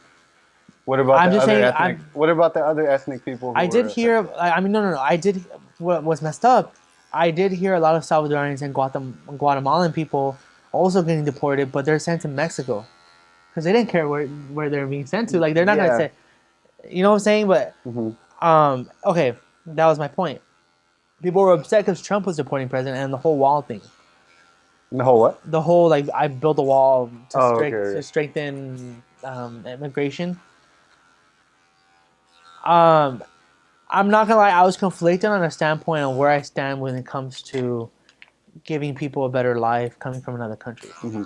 What about I'm the just other saying, ethnic? What about the other ethnic people who I did were hear. affected? I mean, no, no, no. I did. What was messed up? I did hear a lot of Salvadorians and Guatemalan people also getting deported, but they're sent to Mexico because they didn't care where they're being sent to. Like they're not gonna Yeah. say, you know what I'm saying? But Hmm. okay, that was my point. People were upset because Trump was deporting president and the whole wall thing. The whole what? The whole like I built a wall Oh, okay. to Okay. strengthen immigration. Um, I'm not gonna lie, I was conflicted on a standpoint on where I stand when it comes to giving people a better life coming from another country. Hmm.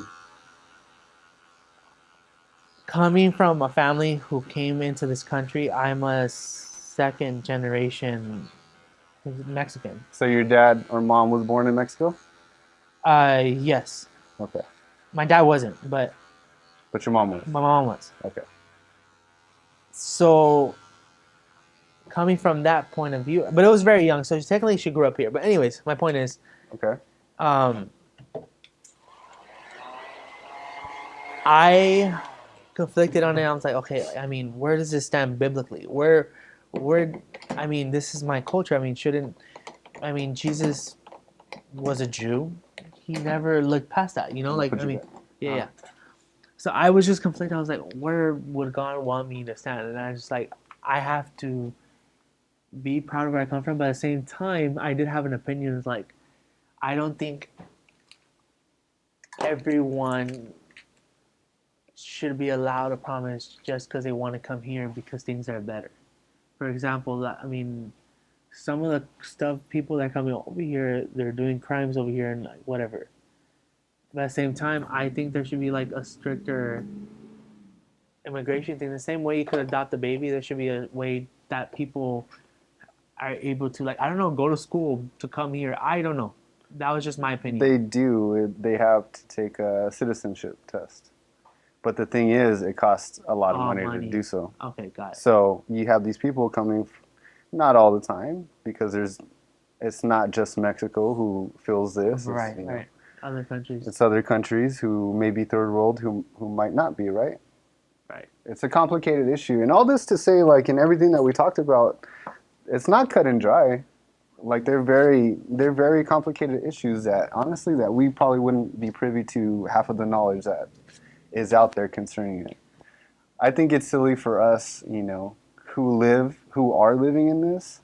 Coming from a family who came into this country, I'm a second generation Mexican. So your dad or mom was born in Mexico? Yes, Okay. my dad wasn't, but But your mom was? my mom was. Okay. So coming from that point of view, but it was very young, so technically she grew up here. But anyways, my point is, Okay. um, I conflicted on it. I was like, okay, I mean, where does this stand biblically? Where, I mean, this is my culture. I mean, shouldn't, I mean, Jesus was a Jew. He never looked past that, you know? We'll Like, put I you mean, back. yeah, yeah. So I was just conflicted. I was like, where would God want me to stand? And I was just like, I have to be proud of where I come from, but at the same time, I did have an opinion. It's like, I don't think everyone should be allowed a promise just because they want to come here because things are better. For example, I mean, some of the stuff people that come over here, they're doing crimes over here and like whatever. But at the same time, I think there should be like a stricter immigration thing. The same way you could adopt a baby, there should be a way that people are able to, like, I don't know, go to school to come here. I don't know. That was just my opinion. They do. They have to take a citizenship test. But the thing is, it costs a lot of money to do so. Okay, got it. So you have these people coming, not all the time, because it's not just Mexico who feels this. Right, right. Other countries. It's other countries who may be third world who might not be, right? Right. It's a complicated issue. And all this to say, like, in everything that we talked about, it's not cut and dry. Like, they're very complicated issues that, honestly, that we probably wouldn't be privy to half of the knowledge that is out there concerning it. I think it's silly for us, who are living in this,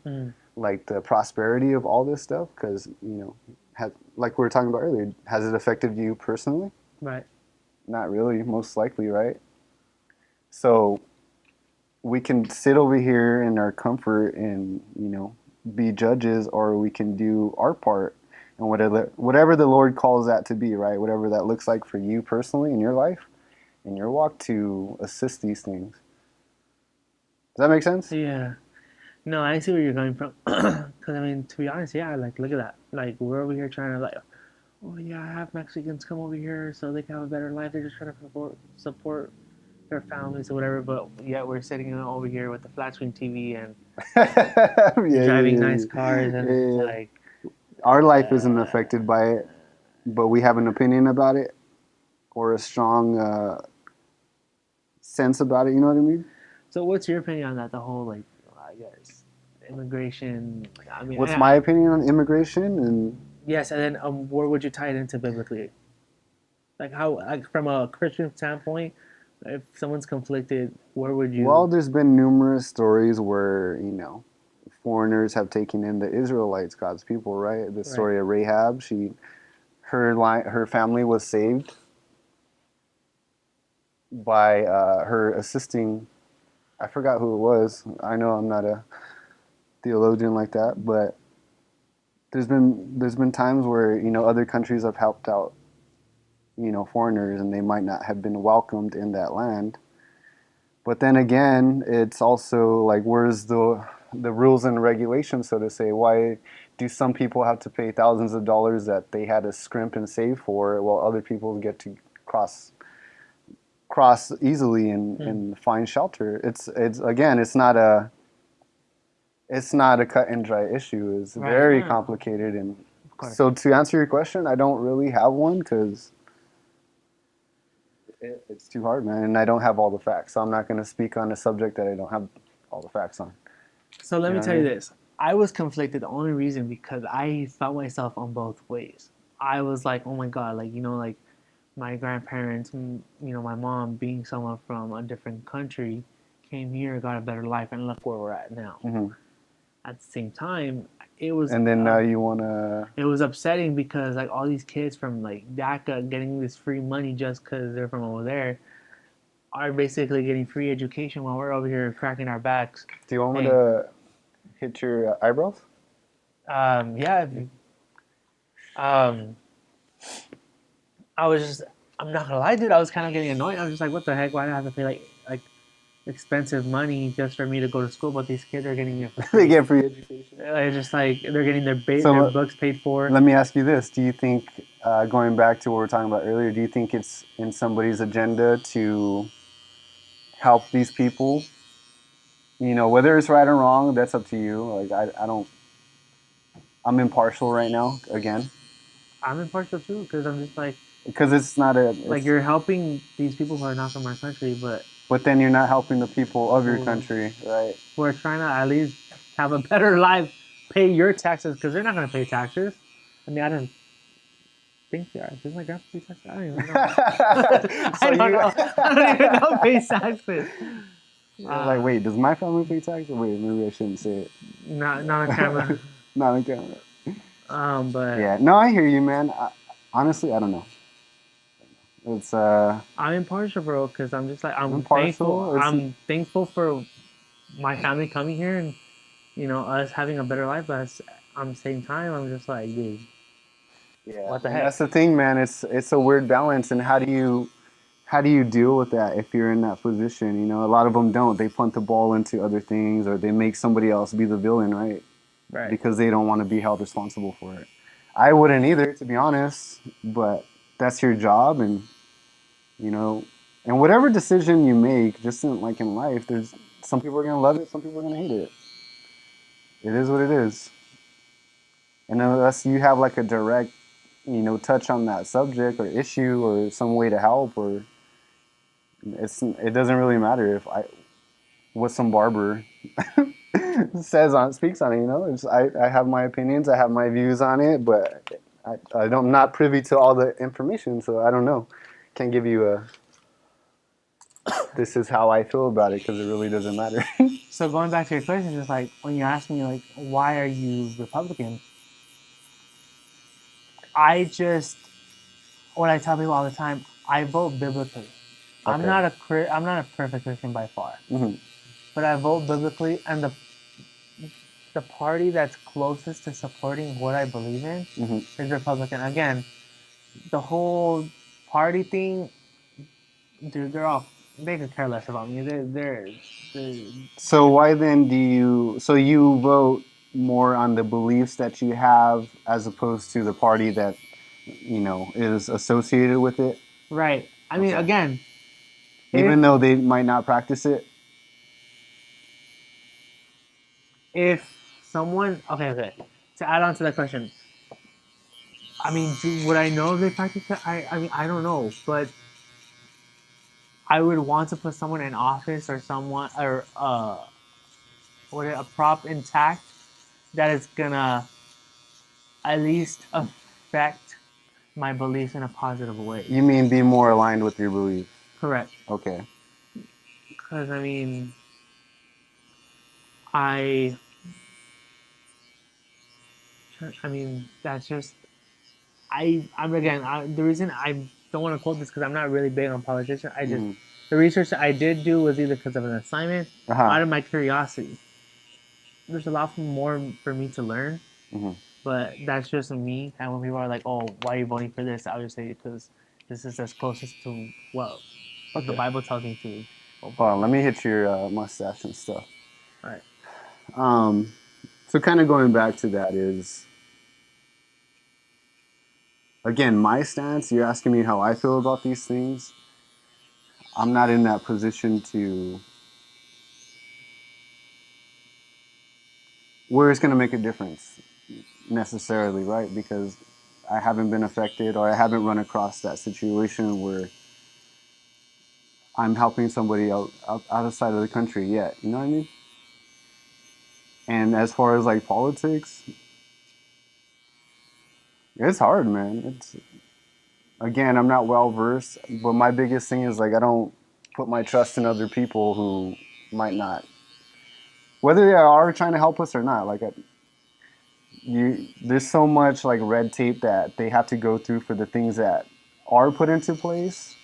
like the prosperity of all this stuff, because, like we were talking about earlier, has it affected you personally? Right. Not really, most likely, right? So we can sit over here in our comfort and, be judges, or we can do our part and whatever the Lord calls that to be, right? Whatever that looks like for you personally in your life, in your walk, to assist these things. Does that make sense? Yeah. No, I see where you're going from. Because, I mean, to be honest, yeah, like, look at that. Like, we're over here trying to, like, oh, yeah, have Mexicans come over here so they can have a better life. They're just trying to support their families or whatever. But, yeah, we're sitting over here with the flat screen TV and driving nice cars. And, like, our life isn't affected by it, but we have an opinion about it or a strong sense about it. You know what I mean? So what's your opinion on that? The whole, like, I guess, immigration. I mean, what's my opinion on immigration? And yes, and then where would you tie it into biblically? Like, how, like, from a Christian standpoint, if someone's conflicted, where would you? Well, there's been numerous stories where foreigners have taken in the Israelites, God's people, right? The story of Rahab. Her family was saved by her assisting. I forgot who it was. I know I'm not a theologian like that, but there's been times where other countries have helped out foreigners, and they might not have been welcomed in that land. But then again, it's also like, where's the rules and regulations, so to say? Why do some people have to pay thousands of dollars that they had to scrimp and save for, while other people get to cross easily and find shelter? It's again, it's not a cut and dry issue. It's very complicated, and so to answer your question, I don't really have one, because it's too hard, man, and I don't have all the facts, so I'm not going to speak on a subject that I don't have all the facts on. So let me tell you this. I was conflicted, the only reason because I felt myself on both ways. I was like, oh my God, like, like my grandparents, my mom being someone from a different country, came here, got a better life, and look where we're at now. Mm-hmm. At the same time, it was... And then now you want to... It was upsetting because, like, all these kids from, like, DACA getting this free money just because they're from over there are basically getting free education while we're over here cracking our backs. Do you want me to hit your eyebrows? Yeah. I'm not gonna lie, dude, I was kind of getting annoyed. I was just like, what the heck? Why do I have to pay, like expensive money just for me to go to school? But these kids are getting it for free. They get free education. It's just like they're getting their books paid for. Let me ask you this. Do you think, going back to what we were talking about earlier, do you think it's in somebody's agenda to help these people? Whether it's right or wrong, that's up to you. Like, I don't... I'm impartial right now, again. I'm impartial too, because I'm just like... Because it's not a... Like, you're helping these people who are not from our country, but... But then you're not helping the people of your country, right? Who are trying to at least have a better life, pay your taxes, because they're not going to pay taxes. I mean, I don't think they are. Does my grandpa pay taxes? I don't even know. I don't know. I don't even know who pays taxes. Like, wait, does my family pay taxes? Wait, maybe I shouldn't say it. Not on camera. Not on camera. But... Yeah, no, I hear you, man. Honestly, I don't know. It's I'm impartial, bro, because I'm just like, I'm thankful. I'm thankful for my family coming here and us having a better life, but on the same time, I'm just like, dude, Yeah, what the and heck? that's the thing, man. It's a weird balance, and how do you deal with that if you're in that position? A lot of them don't. They punt the ball into other things, or they make somebody else be the villain, right? Right. Because they don't want to be held responsible for it. I wouldn't either, to be honest. But that's your job, and you know, and whatever decision you make, just like in life, there's some people are gonna love it, some people are gonna hate it. It is what it is. And unless you have like a direct, touch on that subject or issue or some way to help, or it doesn't really matter if I what some barber speaks on it. I have my opinions, I have my views on it, but I'm not privy to all the information, so I don't know. Can't give you a this is how I feel about it because it really doesn't matter. So going back to your question, just like when you ask me like, why are you Republican? I just what I tell people all the time, I vote biblically. Okay. I'm not a perfect Christian by far, Hmm. but I vote biblically, and the party that's closest to supporting what I believe in Hmm. is Republican. Again, the whole party thing, dude, they could care less about me. They're So why then so you vote more on the beliefs that you have as opposed to the party that is associated with it? right. I mean, Okay. again, if Even though they might not practice it? if someone okay, to add on to that question, I mean, would I know if they practice it? I mean, I don't know, but I would want to put someone in office or someone or a prop intact that is gonna at least affect my beliefs in a positive way. You mean be more aligned with your belief? Correct. Okay. Because I mean, I I mean that's just I'm again the reason I don't want to quote this because I'm not really big on politicians. Hmm. The research that I did do was either because of an assignment or Uh-huh. out of my curiosity. There's a lot more for me to learn, Hmm. but that's just me. And when people are like, "Oh, why are you voting for this?" I would say because this is as closest to what the Okay. Bible tells me to vote Hold for. on, let me hit your mustache and stuff. All right. Um, so kind of going back to that is, again, my stance. You're asking me how I feel about these things. I'm not in that position to where it's going to make a difference necessarily, right? Because I haven't been affected or I haven't run across that situation where I'm helping somebody outside of the country yet. You know what I mean? And as far as like politics, it's hard, man. It's again, I'm not well versed, but my biggest thing is like I don't put my trust in other people who might not, whether they are trying to help us or not. Like there's so much like red tape that they have to go through for the things that are put into place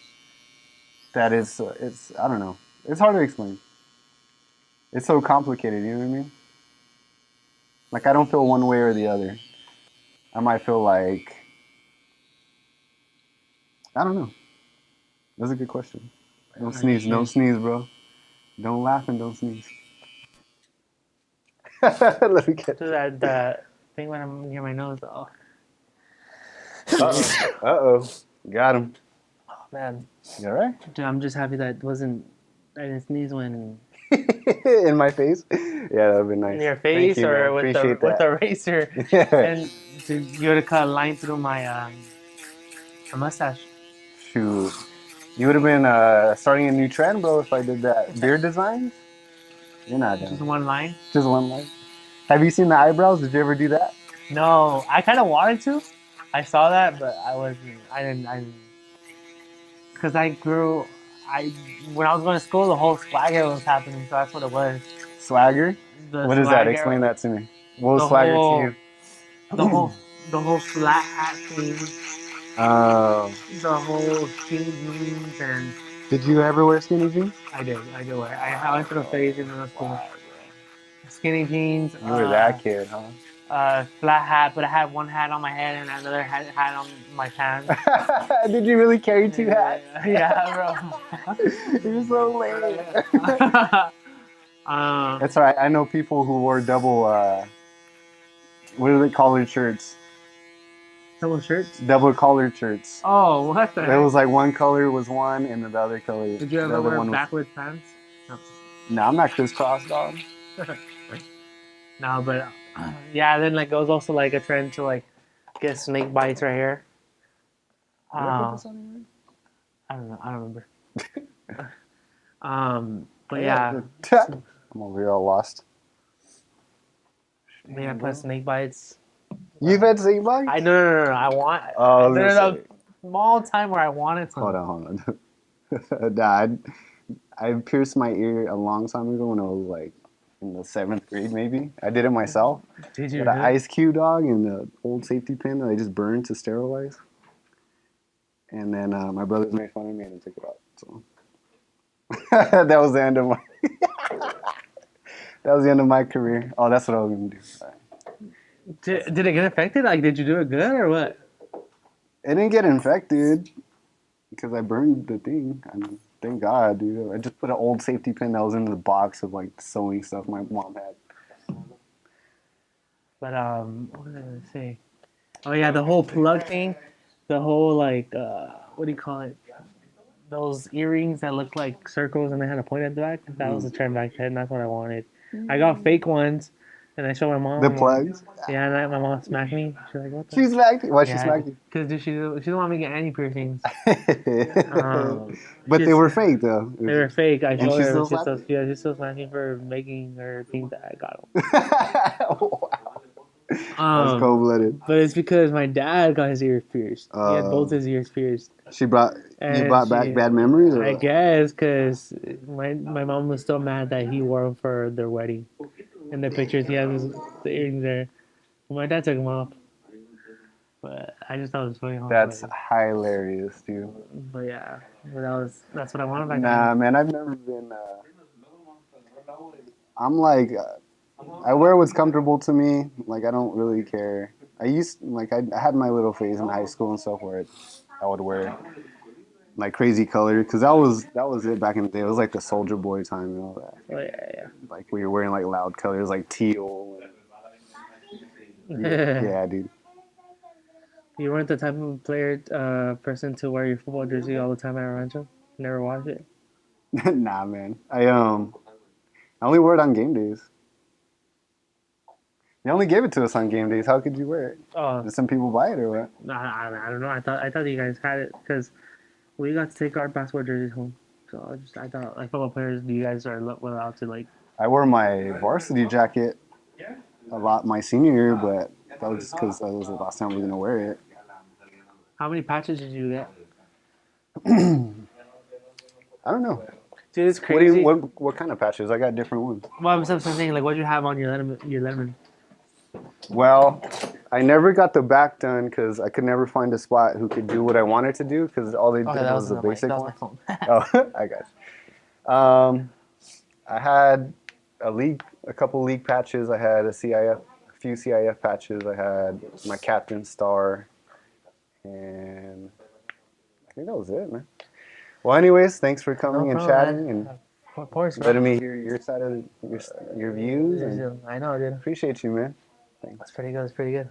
that it's I don't know. It's hard to explain. It's so complicated. You know what I mean? Like I don't feel one way or the other. I might feel like I don't know. That's a good question. Don't sneeze. Don't sneeze, bro. Don't laugh and don't sneeze. Let me get. So that the thing when I'm near my nose. Oh, Uh oh. Got him. man, You all right? dude, I'm just happy that it wasn't. I didn't sneeze when In my face? Yeah, that would be nice. in your Thank face you, man. or Appreciate with that. the razor, and dude, you would have cut a line through my mustache. Shoot. You would have been starting a new trend, bro, if I did that. Beard designs? You're not Just down. one line. Just one line. Have you seen the eyebrows? Did you ever do that? No, I kind of wanted to. I saw that, but I wasn't. I didn't. Because I grew. I when I was going to school, the whole swagger was happening, so that's what it was. Swagger? The What is that? swagger, Explain that to me. What was the swagger to whole, you? the whole, the whole flat hat thing, Oh. the whole skinny jeans, and Did you ever wear skinny jeans? I did wear. I went through a phase in middle school. skinny jeans. You were that kid, huh? Flat hat, but I had one hat on my head and another hat on my pants. Did you really carry two hats? Yeah, bro. You're so lame. um, That's all right. I know people who wore double, what are they collared shirts? double shirts. Double collared shirts. Oh, what the It heck? was like one color was one and the other color. Did you the ever other wear one was. backwards pants? No. No, I'm not crisscross, dog. No, but yeah. Then like it was also like a trend to like get snake bites right here. Did I put Uh, this on I don't know. I don't remember. But here? yeah, I'm over here all lost. maybe I put snake bites. You've had snake bites? No. I want. Oh, I was There's gonna a say. small time where I wanted some. Hold on. Nah, I pierced my ear a long time ago when I was like in the 7th grade, maybe. I did it myself. Did you? With an ice cube, dog, and the old safety pin that I just burned to sterilize. And then my brothers made fun of me and I took it out. So that was the end of my. That was the end of my career. Oh, that's what I was gonna do. Sorry. Did it get infected? Like, did you do it good or what? It didn't get infected because I burned the thing. I mean, thank God, dude. I just put an old safety pin that was in the box of like sewing stuff my mom had. But what was I gonna say? Oh yeah, the whole plug thing, the whole like what do you call it? Those earrings that look like circles and they had a point at the back. That was the trend back then. That's what I wanted. I got fake ones, and I showed my mom. The plugs? Yeah, and my mom smacked me. She's like, "What the?" She smacked you? Why she Yeah, smacked you? because she doesn't want me to get any piercings. But they she's- were fake though. They were fake. I And showed she her. still She slapped still, yeah, she still smacked me for making her think that I got them. Wow. That's Um, cold blooded. But it's because my dad got his ears pierced. He had both his ears pierced. You brought back bad memories? Or I what? guess because my mom was still mad that he wore them for their wedding. In the pictures, he has the earrings there. Well, my dad took them off. But I just thought it was funny. That's hilarious, dude. But yeah, that's what I wanted back Nah, man, I've never been. I'm like, I wear what's comfortable to me. Like, I don't really care. I had my little phase in high school and stuff where I would wear like crazy color because that was it back in the day. It was like the Soldier Boy time and all that. then. Oh yeah. Like we were wearing like loud colors like teal. Yeah, dude. You weren't the type of person to wear your football jersey all the time at Rancho? Never watched it? Nah, man. I only wear it on game days. They only gave it to us on game days. How could you wear it? Oh, Did some people buy it or what? I don't know. I thought you guys had it because we got to take our basketball jerseys home. So I thought like football players, you guys are allowed to like. I wore my varsity jacket a lot my senior year, but that was just because that was the last time we were gonna wear it. How many patches did you get? I don't know. Dude, it's crazy. What kind of patches? I got different ones. Well, I'm saying like, what did you have on your Letterman? Well, I never got the back done because I could never find a spot who could do what I wanted to do because all they did was the basic that one. was my phone. Oh, I got you. I had a couple league patches. I had a few CIF patches. I had my captain star, and I think that was it, man. Well, anyways, thanks for coming and chatting and Of course, letting me hear your side of your views. And I know, dude. appreciate you, man. Thanks. That's pretty good. It's pretty good.